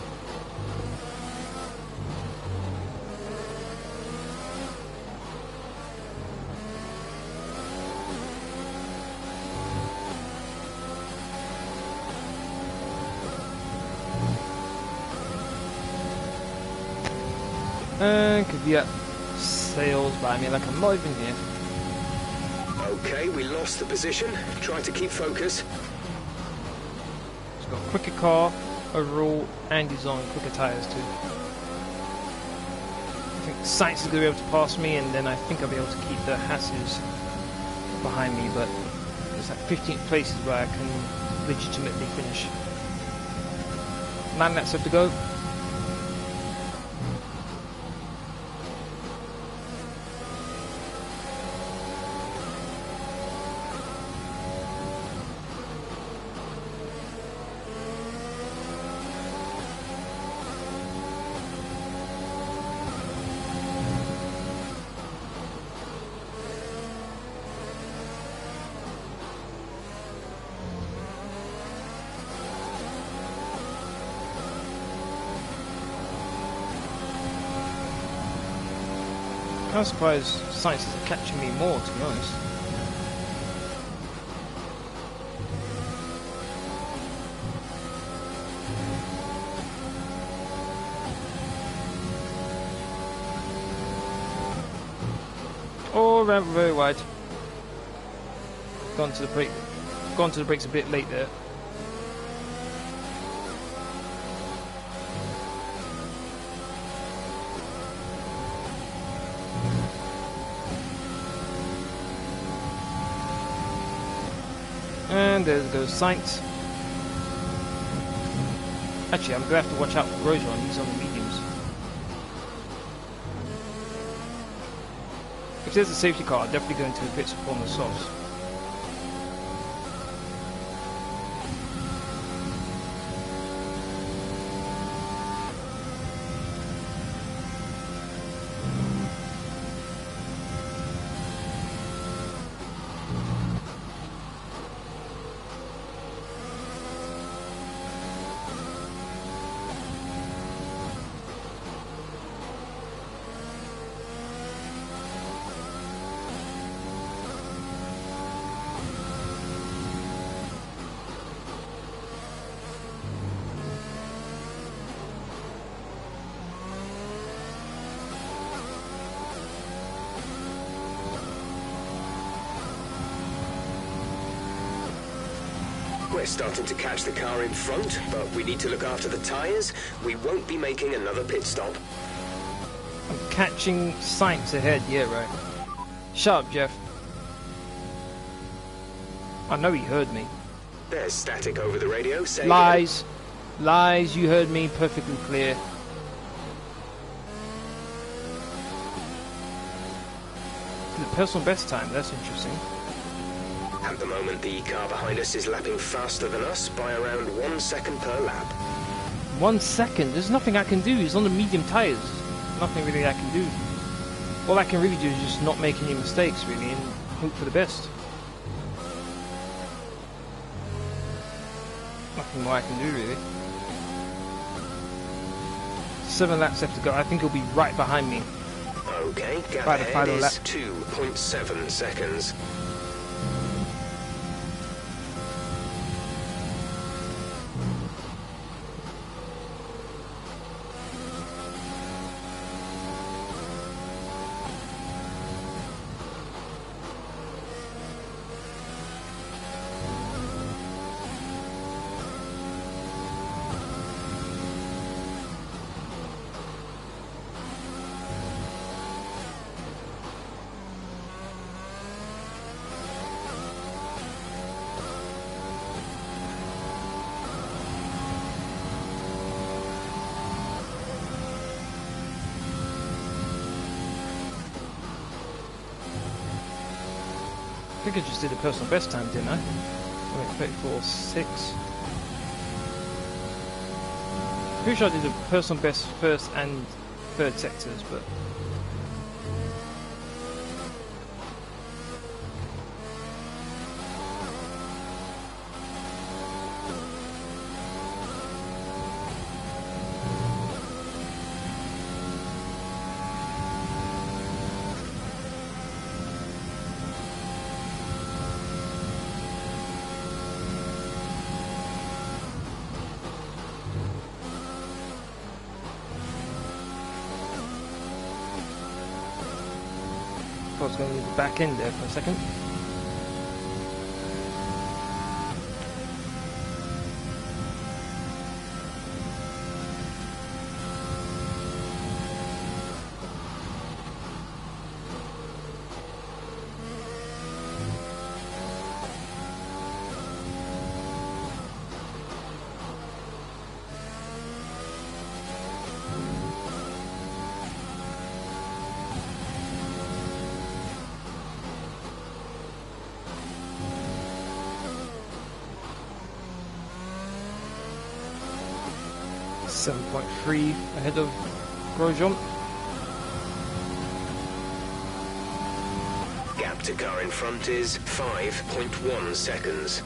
Could be at sales, but I mean, like, I'm not even here. Okay, we lost the position. Try to keep focus. He's got a quicker car overall, and he's on quicker tyres too. I think Sainz is going to be able to pass me, and then I think I'll be able to keep the Hasses behind me, but there's like 15th places where I can legitimately finish. 9 laps left to go. I'm surprised science isn't catching me more, to be honest. Oh, ran very wide. Gone to the brakes a bit late there. And there goes Sainz. Actually, I'm going to have to watch out for Grosjean. He's on the mediums. If there's a safety car, I'll definitely go into the pits on the softs. We're starting to catch the car in front, but we need to look after the tyres. We won't be making another pit stop. I'm catching Sainz ahead, yeah, right. Shut up, Jeff. I know he heard me. There's static over the radio. Say lies. Again. Lies, you heard me perfectly clear. The personal best time, that's interesting. At the moment, the car behind us is lapping faster than us by around 1 second per lap. 1 second? There's nothing I can do. He's on the medium tyres. Nothing really I can do. All I can really do is just not make any mistakes, really, and hope for the best. Nothing more I can do, really. 7 laps left to go. I think he'll be right behind me. Okay, gap ahead is 2.7 seconds. I think I just did a personal best time, didn't I? I went 34.6. Pretty sure I did a personal best first and third sectors, but I was going to leave the back end there for a second. .3 ahead of Grosjean. Gap to car in front is 5.1 seconds.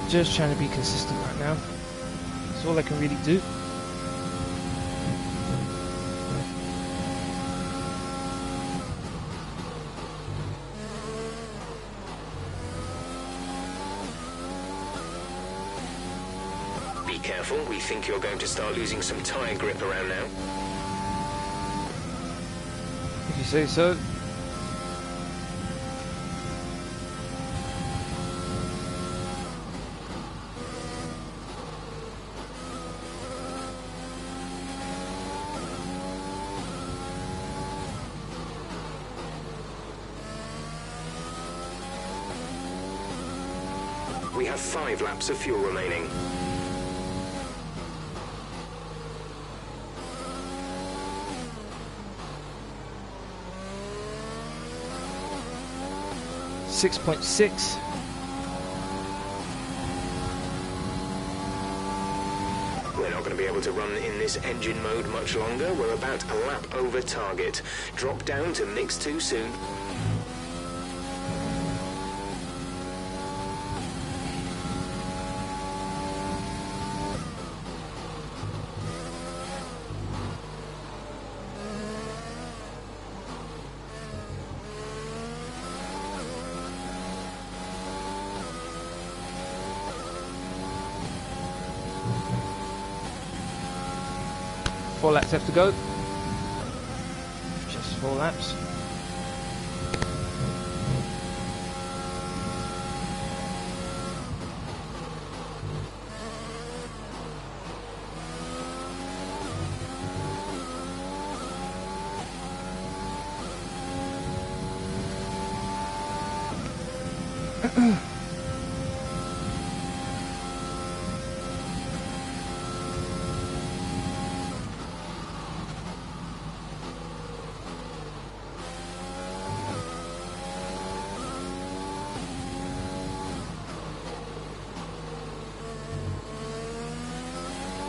Just trying to be consistent right now. That's all I can really do. Be careful, we think you're going to start losing some tyre grip around now. If you say so. We have 5 laps of fuel remaining. .6. We're not going to be able to run in this engine mode much longer. We're about a lap over target. Drop down to mix 2 soon. Four laps left to go. Just 4 laps.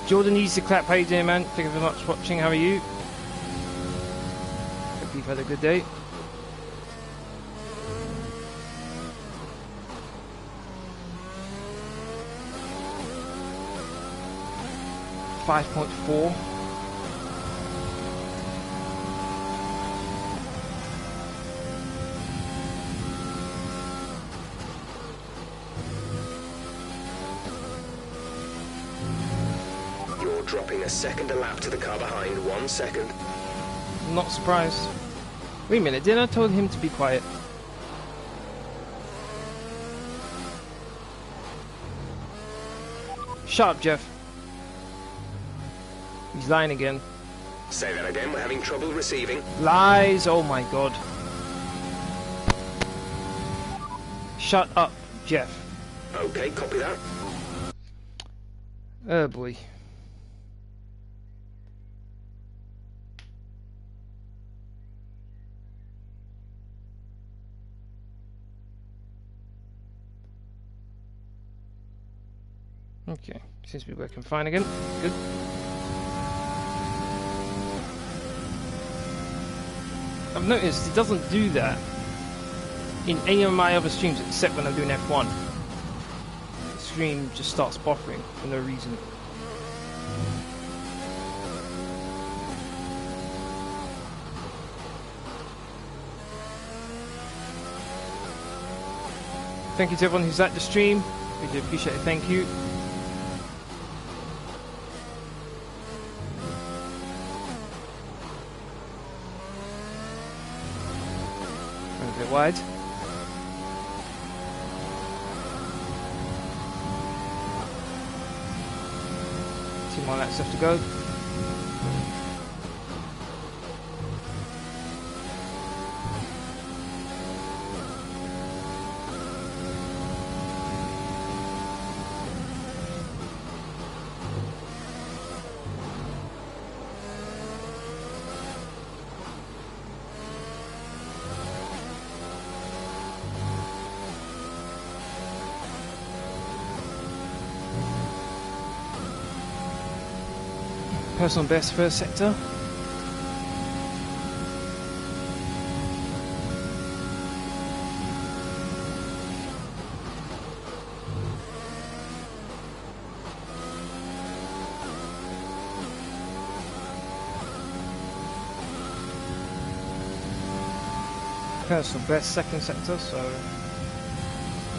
Jordan Easy Clap, how you doing, man? Thank you very much for watching. How are you? Hope you've had a good day. .4. Dropping a second a lap to the car behind, 1 second. Not surprised. Wait a minute, didn't I tell him to be quiet? Shut up, Jeff. He's lying again. Say that again, we're having trouble receiving. Lies, oh my god. Shut up, Jeff. Okay, copy that. Oh boy. Okay, seems to be working fine again. Good. I've noticed it doesn't do that in any of my other streams except when I'm doing F1. The stream just starts buffering for no reason. Thank you to everyone who's at the stream. Really appreciate it. Thank you. A bit wide. 2 more laps left to go. Personal best first sector. Personal best second sector, so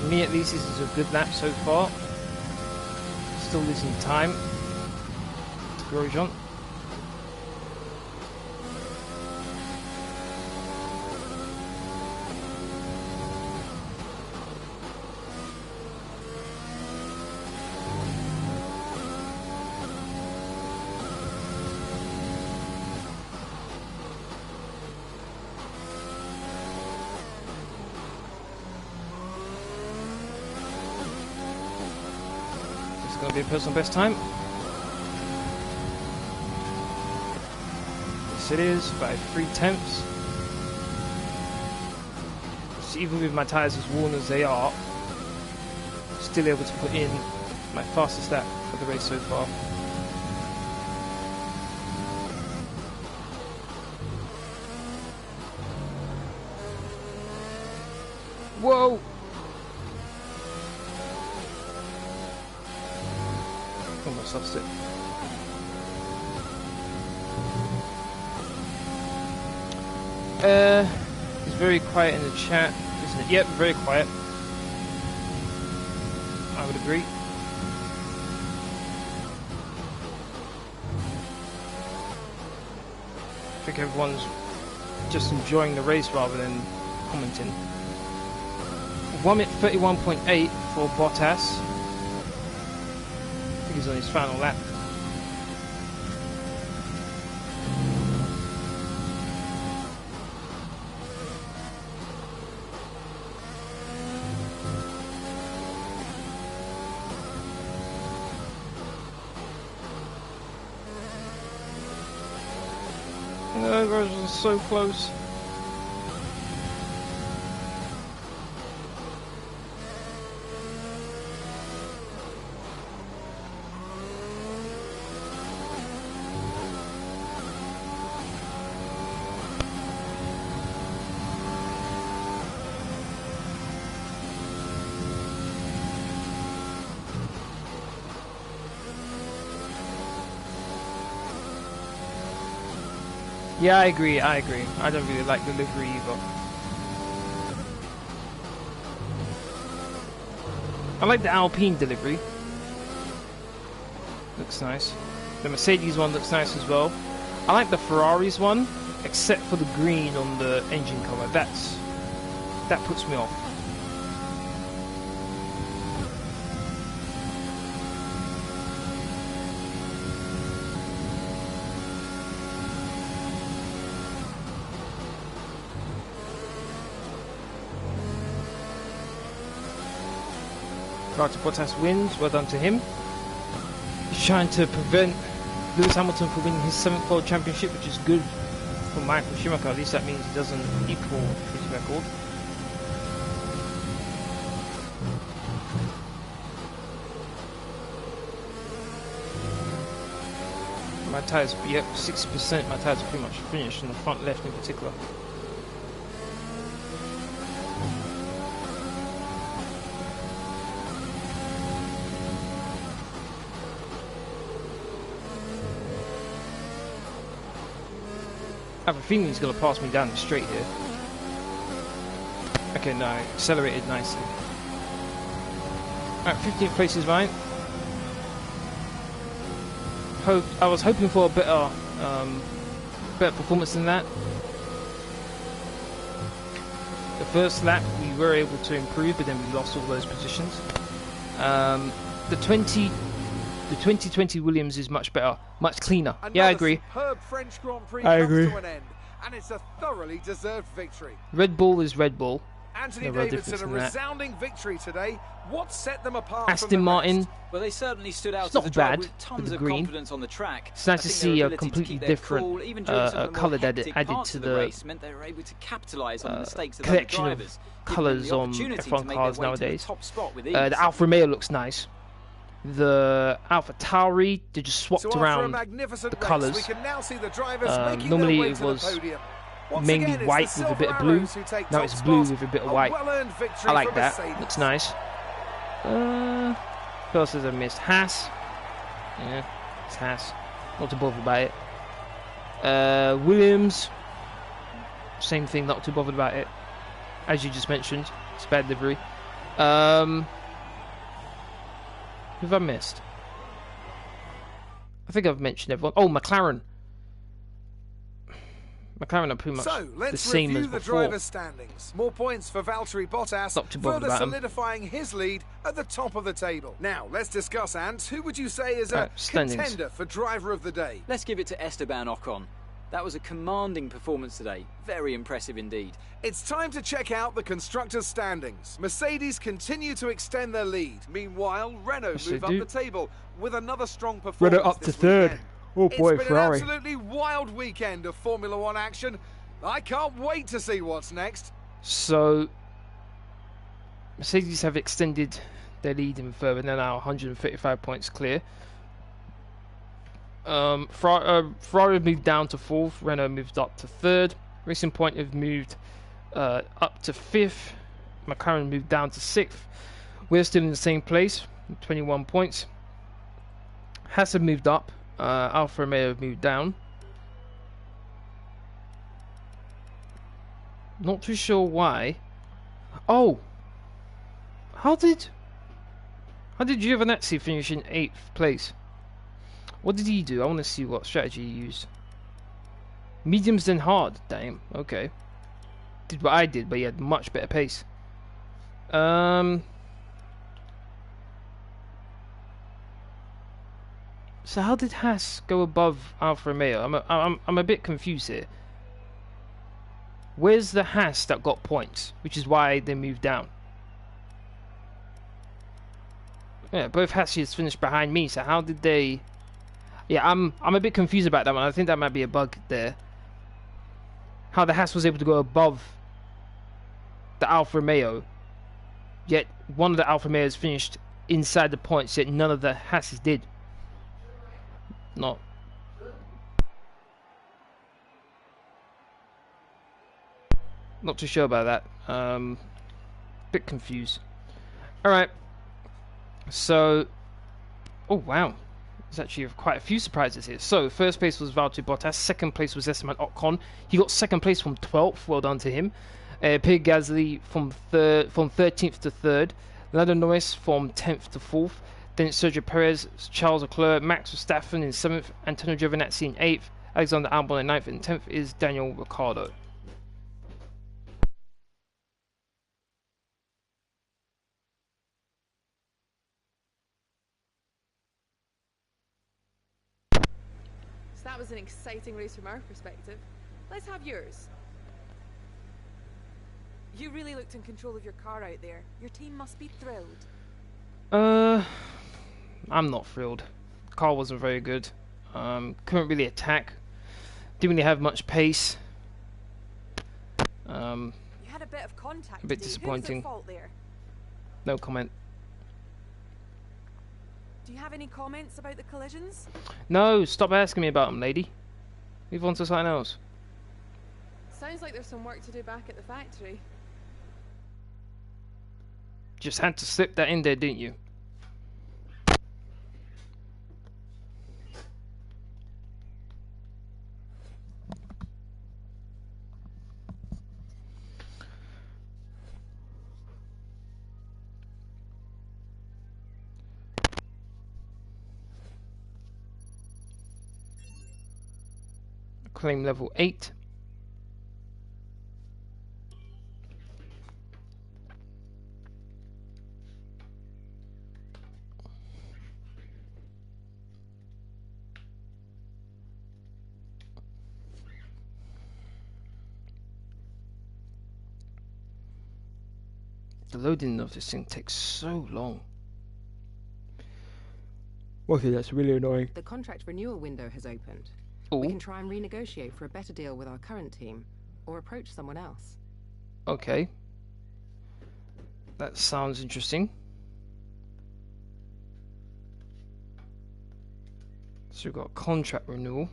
for me at least this is a good lap so far. Still losing time to Grosjean. Going to be a personal best time. Yes, it is by 3/10. So even with my tyres as worn as they are, still able to put in my fastest lap for the race so far. Whoa! Almost lost it. It's very quiet in the chat, isn't it? Yep, very quiet. I would agree. I think everyone's just enjoying the race rather than commenting. 1 minute 31.8 for Bottas. He's on his final lap. No, Grosjean is so close. Yeah, I agree. I don't really like the livery either. I like the Alpine delivery. Looks nice. The Mercedes one looks nice as well. I like the Ferrari's one, except for the green on the engine cover. That puts me off. Valtteri Bottas wins, well done to him. He's trying to prevent Lewis Hamilton from winning his 7th World Championship, which is good for Micheal Schumacher. At least that means he doesn't equal his record. My tyres, yep, 60%. My tyres are pretty much finished, on the front left in particular. I have a feeling he's going to pass me down the straight here. Okay, no, accelerated nicely. Alright, 15th place is mine. I was hoping for a better performance than that. The first lap we were able to improve, but then we lost all those positions. The 2020 Williams is much better, much cleaner. Yeah, I agree. French Grand Prix I agree. comes to an end, and it's a thoroughly deserved victory. Red Bull is Red Bull. Anthony Davidson, a resounding victory today. What set them apart Aston from the Martin. rest? Well, they certainly stood out. It's not bad with tons with the of green. confidence on the track. It's nice to see a completely different colour added to the race meant they were able to capitalise on the mistakes of collection other of drivers, colours on F1 cars nowadays. The Alfa Romeo Romeo looks nice. The Alpha Tauri, they just swapped around the colours. Normally it was mainly white with a bit of blue. Now it's blue with a bit of white. I like that. Looks nice. Who else has I missed? Haas. Yeah, it's Haas. Not too bothered about it. Williams. Same thing, not too bothered about it. as you just mentioned. It's bad livery. Who have I missed? I think I've mentioned everyone. Oh, McLaren. McLaren are pretty much the same as before. So let's review the driver's standings. More points for Valtteri Bottas, Not too bothered further about solidifying his lead at the top of the table. Now, let's discuss, Ant. Who would you say is a contender for driver of the day? Let's give it to Esteban Ocon. That was a commanding performance today. Very impressive indeed. It's time to check out the constructors' standings. Mercedes continue to extend their lead. Meanwhile, Renault move up the table with another strong performance. Renault up to third. Oh boy, it's been Ferrari. An absolutely wild weekend of Formula One action. I can't wait to see what's next. So, Mercedes have extended their lead even further. They're now 135 points clear. Ferrari moved down to 4th. Renault moved up to 3rd. Racing Point have moved up to 5th. McLaren moved down to 6th. We're still in the same place, 21 points. Haas have moved up. Alfa Romeo have moved down. Not too sure why. Oh, how did Giovinazzi finish in 8th place? What did he do? I want to see what strategy he used. Mediums then hard. Damn. Okay. Did what I did, but he had much better pace. So how did Haas go above Alfa Romeo? I'm a bit confused here. Where's the Haas that got points? Which is why they moved down. Yeah, both Haas finished behind me. So how did they? Yeah, I'm a bit confused about that one. I think that might be a bug there. How the Haas was able to go above the Alfa Romeo, yet one of the Alfa Romeos finished inside the points, yet none of the Haases did. Not too sure about that. Bit confused. Alright. So, oh wow. There's actually quite a few surprises here. So, first place was Valtteri Bottas. Second place was Esteban Ocon. He got second place from 12th. Well done to him. Pierre Gasly from 13th to 3rd. Lando Norris from 10th to 4th. Then it's Sergio Perez, Charles Leclerc, Max Verstappen in 7th, Antonio Giovinazzi in 8th, Alexander Albon in 9th, and 10th is Daniel Ricciardo. So that was an exciting race from our perspective. Let's have yours. You really looked in control of your car out there. Your team must be thrilled. I'm not thrilled. The car wasn't very good. Couldn't really attack. Didn't really have much pace. You had a bit of contact. A bit disappointing. Who's at fault there? No comment. Do you have any comments about the collisions? No, stop asking me about them, lady. Move on to something else. Sounds like there's some work to do back at the factory. Just had to slip that in there, didn't you? Claim level 8. The loading of this thing takes so long. Okay, that's really annoying. The contract renewal window has opened. Ooh. We can try and renegotiate for a better deal with our current team, or approach someone else. Okay. That sounds interesting. So we've got contract renewal.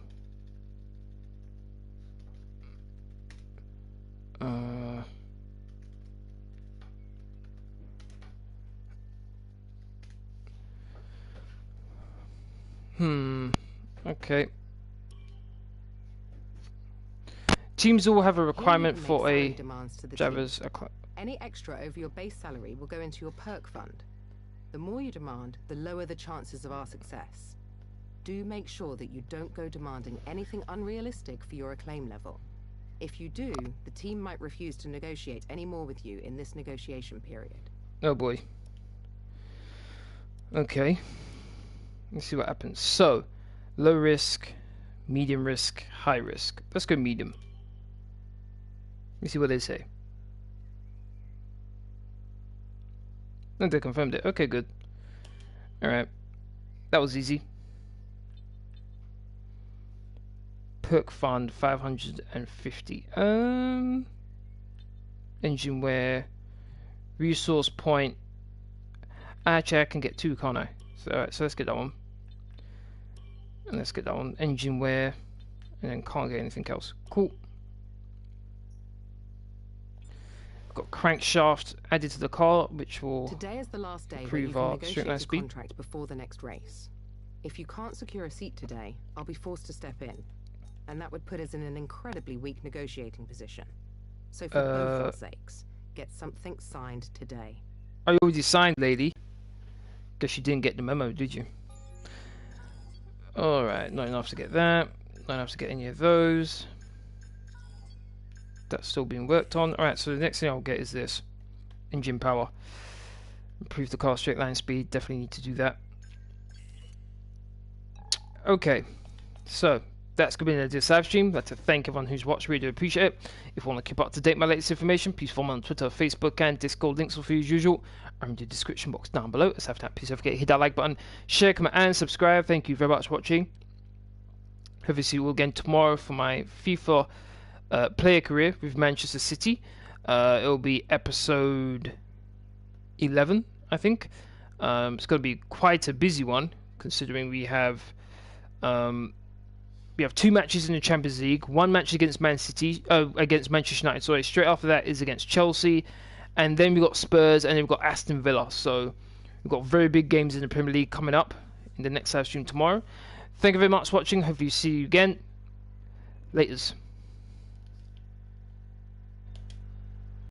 Okay. Teams all have a requirement for a driver's Any extra over your base salary will go into your perk fund. The more you demand, the lower the chances of our success. Do make sure that you don't go demanding anything unrealistic for your acclaim level. If you do, the team might refuse to negotiate any more with you in this negotiation period. Oh boy. Okay. Let's see what happens. So, low risk, medium risk, high risk. Let's go medium. Let's see what they say. And they confirmed it. Okay, good. Alright. That was easy. Perk fund 550. Engine wear. Resource point. Actually, I can get 2, can't I? So, alright, so let's get that one. And let's get that one. Engine wear. And then can't get anything else. Cool. Got crankshaft added to the car, which will Today is the last day improve where you our can straight line negotiate a speed. contract before the next race. If you can't secure a seat today, I'll be forced to step in, and that would put us in an incredibly weak negotiating position. So for both our sakes, get something signed today. I already signed, lady. Guess you didn't get the memo, did you? Alright, not enough to get that. Not enough to get any of those. That's still being worked on. Alright, so the next thing I'll get is this. Engine power. Improve the car straight line speed. Definitely need to do that. Okay, so that's going to be this live stream. I'd like to thank everyone who's watched. Really do appreciate it. If you want to keep up to date with my latest information, please follow me on Twitter, Facebook, and Discord. Links will for you as usual are in the description box down below. Aside from that, please don't forget to hit that like button, share, comment, and subscribe. Thank you very much for watching. Hopefully see you all again tomorrow for my FIFA player career with Manchester City. It'll be episode 11, I think. It's going to be quite a busy one, considering we have 2 matches in the Champions League. 1 match against against Manchester United. Sorry, straight after that is against Chelsea, and then we've got Spurs, and then we've got Aston Villa. So we've got very big games in the Premier League coming up in the next live stream tomorrow. Thank you very much for watching. Hopefully see you again. Laters.